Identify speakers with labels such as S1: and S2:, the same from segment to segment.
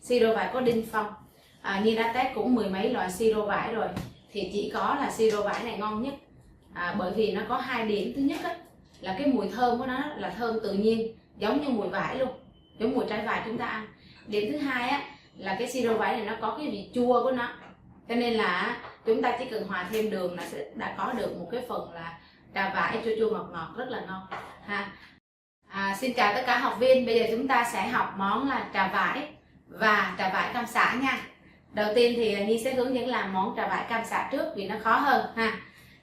S1: siro vải có đinh phong. Nhi đã test cũng mười mấy loại siro vải rồi, thì chỉ có là siro vải này ngon nhất. Bởi vì nó có hai điểm. Thứ nhất là cái mùi thơm của nó là thơm tự nhiên, giống như mùi vải luôn, giống mùi trái vải chúng ta ăn. Điểm thứ hai là cái siro vải này nó có cái vị chua của nó, cho nên là chúng ta chỉ cần hòa thêm đường là sẽ đã có được một cái phần là trà vải chua chua ngọt ngọt rất là ngon ha. Xin chào tất cả học viên. Bây giờ chúng ta sẽ học món là trà vải và trà vải cam sả nha. Đầu tiên thì Nhi sẽ hướng dẫn làm món trà vải cam sả trước vì nó khó hơn ha.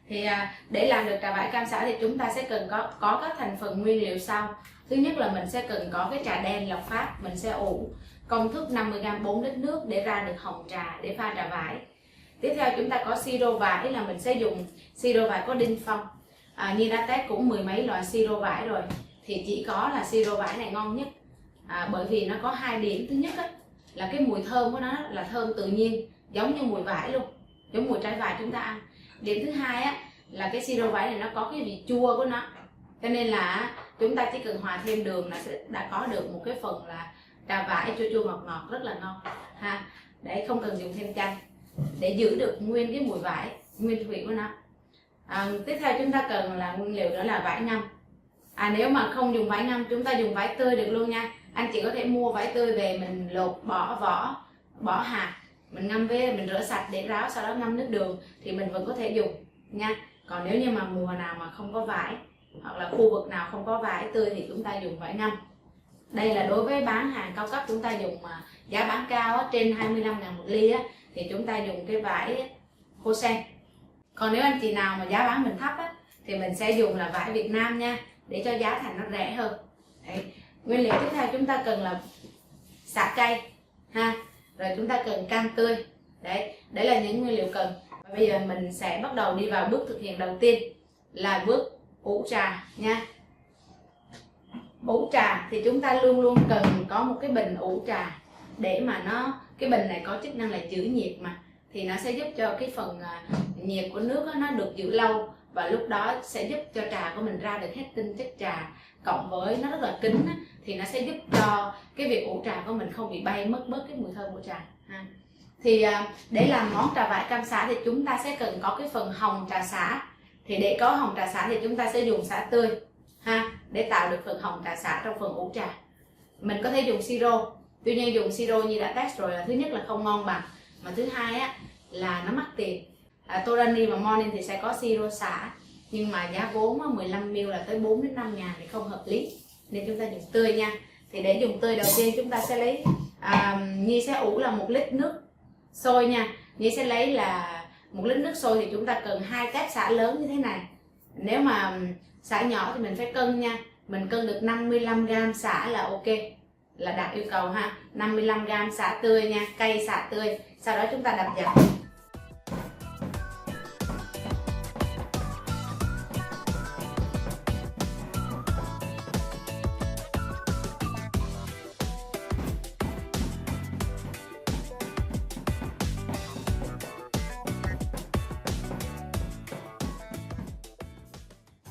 S1: Thì để làm được trà vải cam sả thì chúng ta sẽ cần có các thành phần nguyên liệu sau. Thứ nhất là mình sẽ cần có cái trà đen lộc Pháp, mình sẽ ủ công thức 50g 4 lít nước để ra được hồng trà để pha trà vải. Tiếp theo chúng ta có siro vải, là mình sẽ dùng siro vải có đinh phong. Nhi đã test cũng mười mấy loại siro vải rồi, thì chỉ có là siro vải này ngon nhất. Bởi vì nó có hai điểm. Thứ nhất là cái mùi thơm của nó là thơm tự nhiên, giống như mùi vải luôn, giống mùi trái vải chúng ta ăn. Điểm thứ hai là cái siro vải này nó có cái vị chua của nó, cho nên là chúng ta chỉ cần hòa thêm đường là sẽ đã có được một cái phần là trà vải chua chua ngọt ngọt rất là ngon ha. Để không cần dùng thêm chanh, để giữ được nguyên cái mùi vải, nguyên vị của nó. Tiếp theo chúng ta cần là nguyên liệu đó là vải ngâm. Nếu mà không dùng vải ngâm, chúng ta dùng vải tươi được luôn nha. Anh chị có thể mua vải tươi về, mình lột bỏ vỏ, bỏ hạt, mình ngâm với, mình rửa sạch để ráo, sau đó ngâm nước đường thì mình vẫn có thể dùng nha. Còn nếu như mà mùa nào mà không có vải, hoặc là khu vực nào không có vải tươi thì chúng ta dùng vải ngâm. Đây là đối với bán hàng cao cấp, chúng ta dùng giá bán cao trên 25.000 một ly thì chúng ta dùng cái vải Hosen. Còn nếu anh chị nào mà giá bán mình thấp thì mình sẽ dùng là vải Việt Nam nha, để cho giá thành nó rẻ hơn. Đấy. Nguyên liệu tiếp theo chúng ta cần là sả cây ha, rồi chúng ta cần cam tươi. Đấy là những nguyên liệu cần. Và bây giờ mình sẽ bắt đầu đi vào bước thực hiện đầu tiên là bước ủ trà nha. Ủ trà thì chúng ta luôn luôn cần có một cái bình ủ trà, để mà cái bình này có chức năng là giữ nhiệt mà, thì nó sẽ giúp cho cái phần nhiệt của nước nó được giữ lâu, và lúc đó sẽ giúp cho trà của mình ra được hết tinh chất trà, cộng với nó rất là kín thì nó sẽ giúp cho cái việc ủ trà của mình không bị bay mất bớt cái mùi thơm của trà ha. Thì để làm món trà vải cam sả thì chúng ta sẽ cần có cái phần hồng trà sả. Thì để có hồng trà sả thì chúng ta sẽ dùng sả tươi ha, để tạo được phần hồng trà sả trong phần ủ trà. Mình có thể dùng siro, tuy nhiên dùng siro như đã test rồi là thứ nhất là không ngon bằng, mà thứ hai là nó mắc tiền. Torani và Morning thì sẽ có siro sả, nhưng mà giá vốn 15ml là tới 4 đến 5 ngàn thì không hợp lý, nên chúng ta dùng tươi nha. Thì để dùng tươi, đầu tiên chúng ta sẽ lấy Nhi sẽ ủ là 1 lít nước sôi nha. Nhi sẽ lấy là 1 lít nước sôi thì chúng ta cần 2 tép sả lớn như thế này. Nếu mà sả nhỏ thì mình phải cân nha, mình cân được 55g sả là ok, là đạt yêu cầu ha. 55g sả tươi nha, cây sả tươi. Sau đó chúng ta đập dập.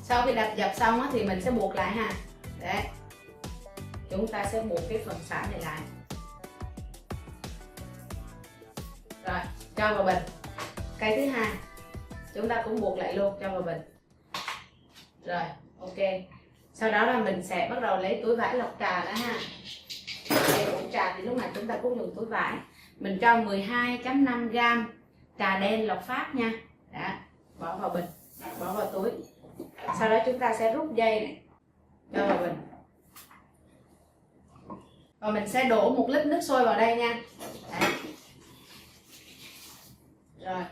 S1: Sau khi đập dập xong thì mình sẽ buộc lại ha. Đấy, chúng ta sẽ buộc cái phần sả này lại, rồi cho vào bình. Cây thứ hai chúng ta cũng buộc lại luôn, cho vào bình. Rồi ok, sau đó là mình sẽ bắt đầu lấy túi vải lọc trà đó ha. Để ủ trà thì lúc này chúng ta cũng dùng túi vải. Mình cho 12.5g trà đen lộc Pháp nha. Đó, bỏ vào bình, bỏ vào túi. Sau đó chúng ta sẽ rút dây này, cho vào bình. Và mình sẽ đổ 1 lít nước sôi vào đây nha. Đấy. Rồi.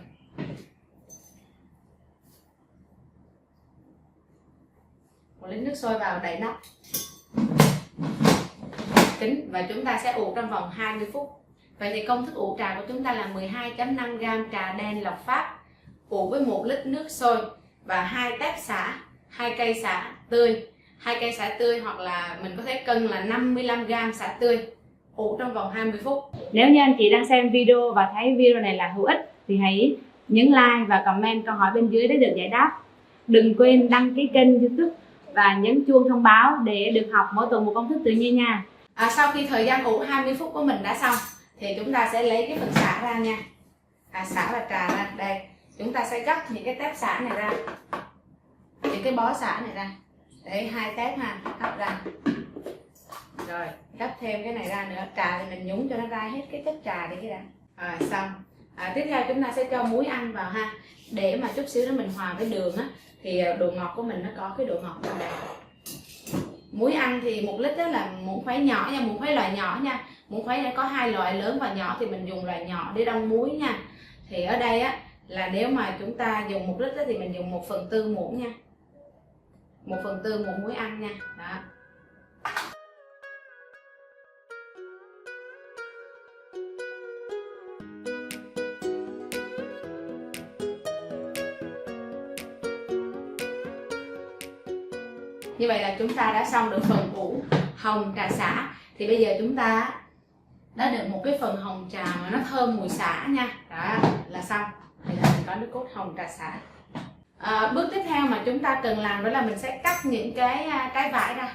S1: Một lít nước sôi vào, đậy nắp kín, và chúng ta sẽ ủ trong vòng 20 phút. Vậy thì công thức ủ trà của chúng ta là 12.5g trà đen lộc Pháp ủ với 1 lít nước sôi và 2 tép sả, 2 cây sả tươi, 2 cây sả tươi, hoặc là mình có thể cân là 55g sả tươi, ủ trong vòng 20 phút.
S2: Nếu như anh chị đang xem video và thấy video này là hữu ích thì hãy nhấn like và comment câu hỏi bên dưới để được giải đáp. Đừng quên đăng ký kênh YouTube và nhấn chuông thông báo để được học mỗi tuần một công thức tự nhiên nha.
S1: Sau khi thời gian ủ 20 phút của mình đã xong thì chúng ta sẽ lấy cái phần sả ra nha. Sả và trà ra. Đây, chúng ta sẽ cắt những cái tép sả này ra, những cái bó sả này ra. Để 2 tép ha, cắt ra. Rồi, cắt thêm cái này ra nữa. Trà thì mình nhúng cho nó ra hết cái chất trà đi cái đã. Xong. Tiếp theo chúng ta sẽ cho muối ăn vào ha. Để mà chút xíu nữa mình hòa với đường á, thì độ ngọt của mình nó có cái độ ngọt trong đây. Muối ăn thì 1 lít đó là muỗng khuấy nhỏ nha, muỗng khuấy loại nhỏ nha. Muỗng khuấy có 2 loại, lớn và nhỏ, thì mình dùng loại nhỏ để đong muối nha. Thì ở đây á là nếu mà chúng ta dùng 1 lít đó, thì mình dùng 1/4 muỗng nha, 1/4 muỗng muối ăn nha. Đó. Như vậy là chúng ta đã xong được phần ủ hồng trà xả. Thì bây giờ chúng ta đã được một cái phần hồng trà mà nó thơm mùi xả nha. Đó là xong. Thì là mình có nước cốt hồng trà xả. Bước tiếp theo mà chúng ta cần làm đó là mình sẽ cắt những cái trái vải ra.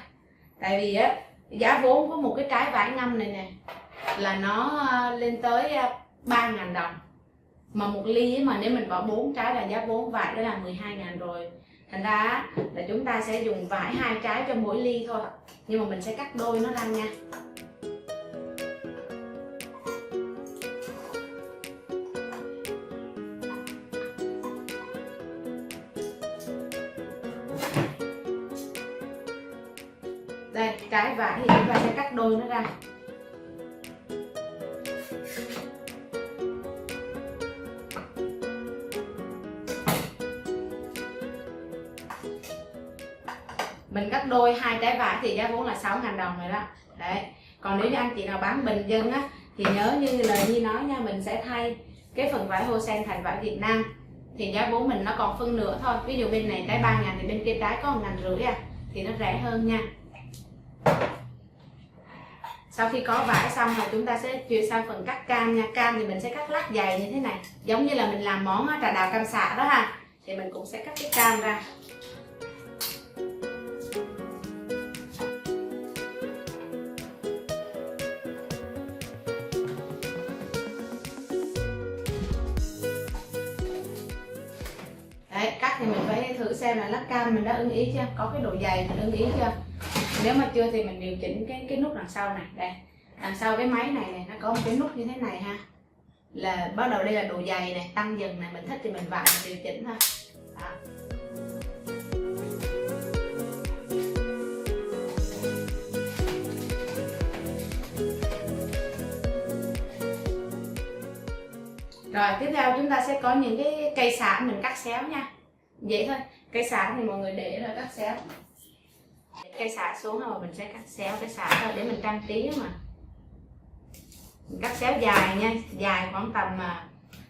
S1: Tại vì á, giá vốn của một cái trái vải ngâm này nè là nó lên tới 3.000 đồng. Mà 1 ly mà nếu mình bỏ 4 trái là giá vốn vải đó là 12.000 rồi. Thành ra là chúng ta sẽ dùng vải 2 trái cho mỗi ly thôi. Nhưng mà mình sẽ cắt đôi nó ra nha. Đây, trái vải thì chúng ta sẽ cắt đôi nó ra. Mình cắt đôi 2 trái vải thì giá vốn là 6.000 đồng rồi đó. Đấy. Còn nếu như anh chị nào bán bình dân á thì nhớ như lời Nhi nói nha, mình sẽ thay cái phần vải Hosen thành vải Việt Nam. Thì giá vốn mình nó còn phân nửa thôi. Ví dụ bên này trái 3.000 thì bên kia trái có 1.500 thì nó rẻ hơn nha. Sau khi có vải xong rồi chúng ta sẽ chuyển sang phần cắt cam nha. Cam thì mình sẽ cắt lát dày như thế này, giống như là mình làm món trà đào cam xạ đó ha. Thì mình cũng sẽ cắt cái cam ra. Đấy, cắt thì mình phải thử xem là lát cam mình đã ưng ý chưa, có cái độ dày mình ưng ý chưa. Nếu mà chưa thì mình điều chỉnh cái nút đằng sau này. Đây, đằng sau cái máy này nó có một cái nút như thế này ha, là bắt đầu đây là độ dày này, tăng dần này, mình thích thì mình vặn điều chỉnh thôi. Đó. Rồi tiếp theo chúng ta sẽ có những cái cây sả mình cắt xéo nha. Vậy thôi, cây sả thì mọi người để rồi cắt xéo. Cây sả xuống rồi mình sẽ cắt xéo cái sả thôi để mình trang trí mà. Mình cắt xéo dài nha, dài khoảng tầm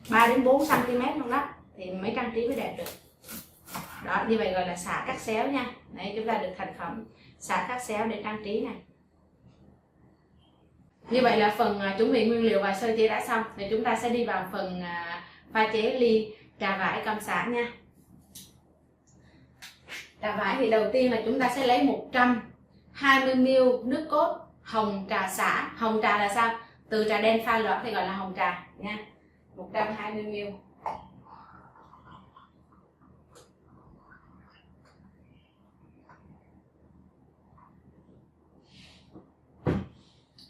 S1: 3 đến 4 cm luôn đó, thì mới trang trí mới đẹp được. Đó, như vậy gọi là sả cắt xéo nha. Đấy, chúng ta được thành phẩm sả cắt xéo để trang trí này. Như vậy là phần chuẩn bị nguyên liệu và sơ chế đã xong. Thì chúng ta sẽ đi vào phần pha chế ly trà vải cam xả nha. Trà vải thì đầu tiên là chúng ta sẽ lấy 120ml nước cốt hồng trà xả. Hồng trà là sao? Từ trà đen pha loãng thì gọi là hồng trà nha. 120ml.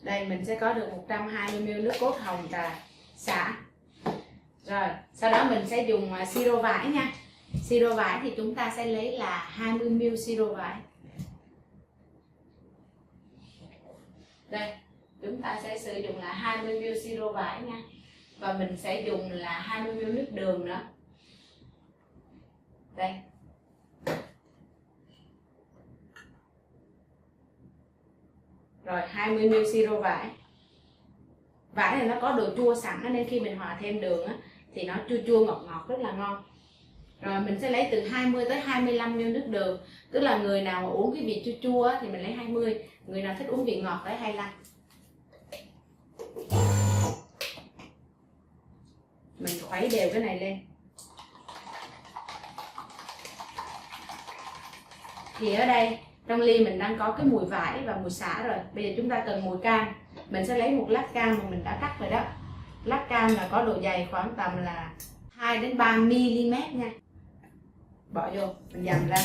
S1: Đây mình sẽ có được 120ml nước cốt hồng trà xả. Rồi, sau đó mình sẽ dùng siro vải nha. Siro vải thì chúng ta sẽ lấy là 20ml siro vải. Đây, chúng ta sẽ sử dụng là 20ml siro vải nha. Và mình sẽ dùng là 20ml nước đường nữa. Đây. Rồi 20ml siro vải. Vải này nó có độ chua sẵn nên khi mình hòa thêm đường á, thì nó chua chua ngọt ngọt rất là ngon. Rồi mình sẽ lấy từ 20 tới 25ml nước đường. Tức là người nào mà uống cái vị chua chua á, thì mình lấy 20. Người nào thích uống vị ngọt lấy 25. Mình khuấy đều cái này lên. Thì ở đây Trong ly mình đang có cái mùi vải và mùi xả rồi. Bây giờ chúng ta cần mùi cam. Mình sẽ lấy một lát cam mà mình đã cắt rồi đó. Lát cam là có độ dày khoảng tầm là 2 đến 3 mm nha. Bỏ vô, mình dầm ra.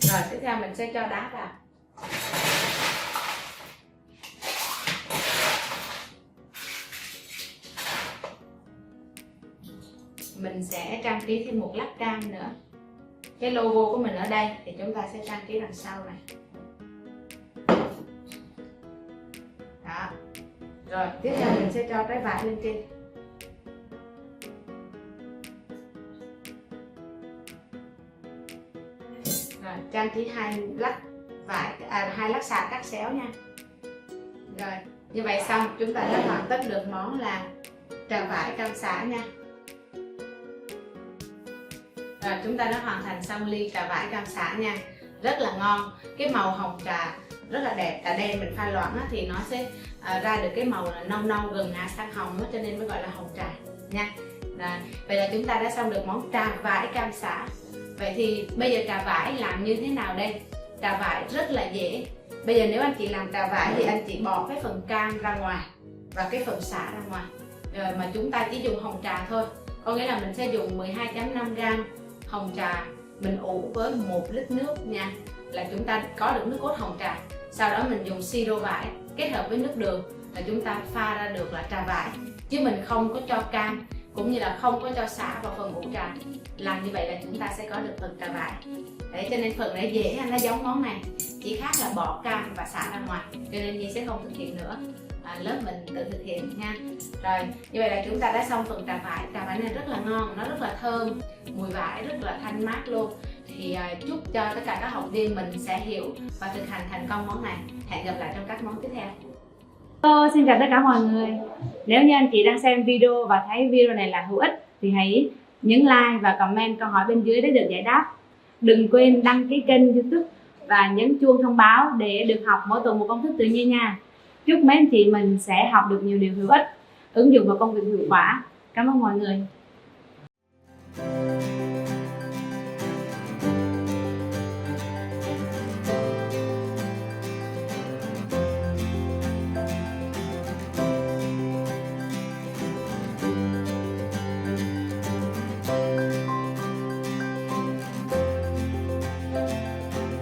S1: Rồi tiếp theo mình sẽ cho đá vào. Mình sẽ trang trí thêm một lát cam nữa. Cái logo của mình ở đây thì chúng ta sẽ trang trí đằng sau này. Đó. Rồi tiếp theo mình sẽ cho trái vải lên trên. Rồi trang trí hai lát xả cắt xéo nha. Rồi như vậy xong chúng ta đã hoàn tất được món là trà vải cam xả nha. Rồi chúng ta đã hoàn thành xong ly trà vải cam xả nha. Rất là ngon. Cái màu hồng trà rất là đẹp. Trà đen mình pha loãng thì nó sẽ ra được cái màu là nâu nâu gần ngả sang hồng, cho nên mới gọi là hồng trà nha. Rồi, vậy là chúng ta đã xong được món trà vải cam xả. Vậy thì bây giờ trà vải làm như thế nào đây? Trà vải rất là dễ. Bây giờ nếu anh chị làm trà vải thì anh chị bỏ cái phần cam ra ngoài và cái phần xả ra ngoài. Rồi mà chúng ta chỉ dùng hồng trà thôi. Có nghĩa là mình sẽ dùng 12.5g hồng trà mình ủ với 1 lít nước nha, là chúng ta có được nước cốt hồng trà. Sau đó mình dùng siro vải kết hợp với nước đường là chúng ta pha ra được là trà vải, chứ mình không có cho cam cũng như là không có cho xả vào phần ủ trà. Làm như vậy là chúng ta sẽ có được phần trà vải. Đấy, cho nên phần này dễ, nó giống món này, chỉ khác là bỏ cam và xả ra ngoài, cho nên Nhi sẽ không thực hiện nữa. Lớp mình tự thực hiện nha. Rồi như vậy là chúng ta đã xong phần trà vải. Trà vải này rất là ngon, nó rất là thơm, mùi vải rất là thanh mát luôn. Thì chúc cho tất cả các học viên mình sẽ hiểu và thực hành thành công món này. Hẹn gặp lại trong các món tiếp theo.
S2: Xin chào tất cả mọi người. Nếu như anh chị đang xem video và thấy video này là hữu ích thì hãy nhấn like và comment câu hỏi bên dưới để được giải đáp. Đừng quên đăng ký kênh YouTube và nhấn chuông thông báo để được học mỗi tuần một công thức tự nhiên nha. Chúc mấy anh chị mình sẽ học được nhiều điều hữu ích, ứng dụng vào công việc hiệu quả. Cảm ơn mọi người.